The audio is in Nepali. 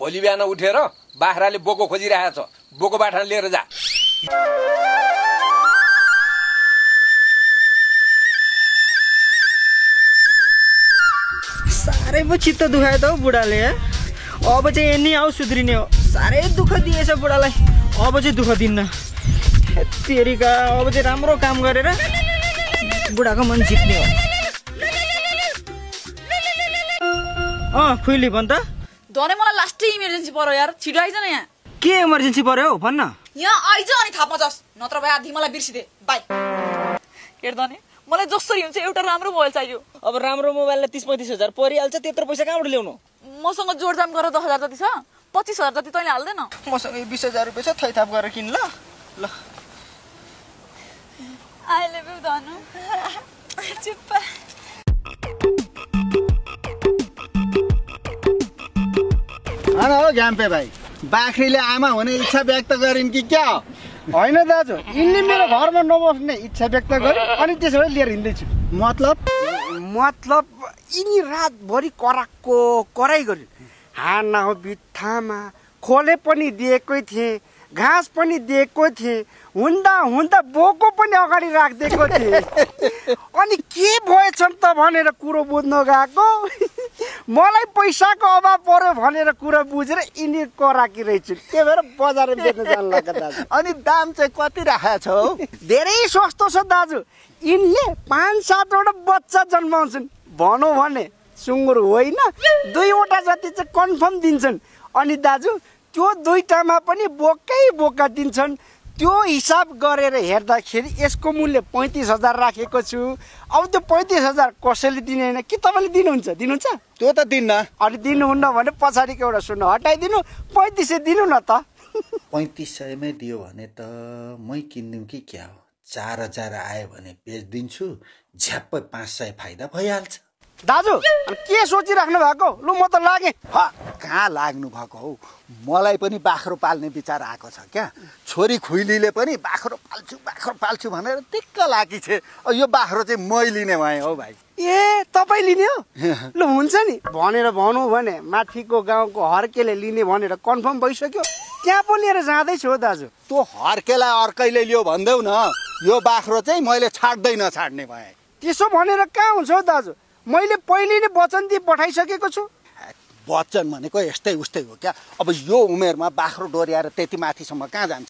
भोलि बिहान उठेर बाख्राले बोको खोजिरहेको छ, बोको बाठा लिएर जा। साह्रै पो चित्त दुखायो त हौ बुढाले। अब चाहिँ यनी आऊ सुध्रिने हो। साह्रै दुःख दिएछ बुढालाई, अब चाहिँ दुःख दिन्न। तेरिका अब चाहिँ राम्रो काम गरेर बुढाको मन जित्ने हो। खुइली भन् त। धने मलाई लास्टै इमर्जेन्सी पर्यो यार, छिटो आइज न यहाँ। के इमर्जेन्सी पर्यो हौ भन्न। यहाँ आइज अनि थाहा पाउँछस्, नत्र भए आधी मलाई बिर्सिदे। बाई। हेर धने, मलाई जसरी हुन्छ एउटा राम्रो मोबाइल चाहियो। अब राम्रो मोबाइललाई 30-35 हजार परिहाल्छ, त्यत्रो पैसा कहाँबाट ल्याउनु? मसँग जोडजाम गरेर 10,000 जति छ, 25,000 जति तैँले हाल्दैन। मसँग 20,000 रुपियाँ छ, थैथाप गरेर किन ल। ल आई लभ यु धनु। चुप्पा। अरे हो घ्याम्पे भाइ, बाख्रीले आमा हुने इच्छा व्यक्त गरिन् कि क्या? होइन दाजु, यिनले मेरो घरमा नबस्ने इच्छा व्यक्त गरे अनि त्यसबाट लिएर हिँड्दैछु। मतलब यिनी रातभरि कराएको कराइ गरे। हाना हो बित्थामा, खोले पनि दिएकै थिएँ, घाँस पनि दिएको थिएँ, हुँदा बोको पनि अगाडि राखिदिएको थिएँ। अनि के भएछन् त भनेर कुरो बुझ्न गएको। मलाई पैसाको अभाव पर्यो भनेर कुरा बुझेर यिनी कराकी रहेछन्। त्यही भएर बजारमा बेच्न जानु लाग्यो दाजु। अनि दाम चाहिँ कति राखेको छ हौ? धेरै सस्तो छ दाजु। यिनले 5-7वटा बच्चा जन्माउँछन्। भनौँ भने सुँगुर होइन, 2वटा जति चाहिँ कन्फर्म दिन्छन्। अनि दाजु त्यो 2टामा पनि बोका दिन्छन्। त्यो हिसाब गरेर हेर्दाखेरि यसको मूल्य 35,000 राखेको छु। अब त्यो 35,000 कसैले दिने होइन कि तपाईँले दिनुहुन्छ? त्यो त दिन्न। अनि दिनुहुन्न भने पछाडिको एउटा सुन्न हटाइदिनु, 3500 दिनु न त। 3500मै दियो भने त मै किनिदिउँ कि क्या हो? 4,000 आयो भने बेचिदिन्छु, झ्याप्पै 500 फाइदा भइहाल्छ। दाजु के सोचिराख्नु भएको? लु म त लागेँ। कहाँ लाग्नु भएको हौ? मलाई पनि बाख्रो पाल्ने विचार आएको छ क्या। छोरी खुइलीले पनि बाख्रो पाल्छु भनेर दिक्क लागी छ। यो बाख्रो चाहिँ मै लिने भएँ हौ भाइ। ए तपाईँ लिने हो? लु हुन्छ नि, भनेर भनौँ भने माथिको गाउँको हर्केले लिने भनेर कन्फर्म भइसक्यो। त्यहाँ पो लिएर जाँदैछु हो दाजु। त्यो हर्केलाई अर्कैले लियो भन्देऊ न। यो बाख्रो चाहिँ मैले नछाड्ने भएँ। त्यसो भनेर कहाँ हुन्छ हौ दाजु? मैले पहिले नै वचन दिई पठाइसकेको छु। वचन भनेको यस्तै उस्तै हो क्या। अब यो उमेरमा बाख्रो डोर्याएर त्यति माथिसम्म कहाँ जान्छ?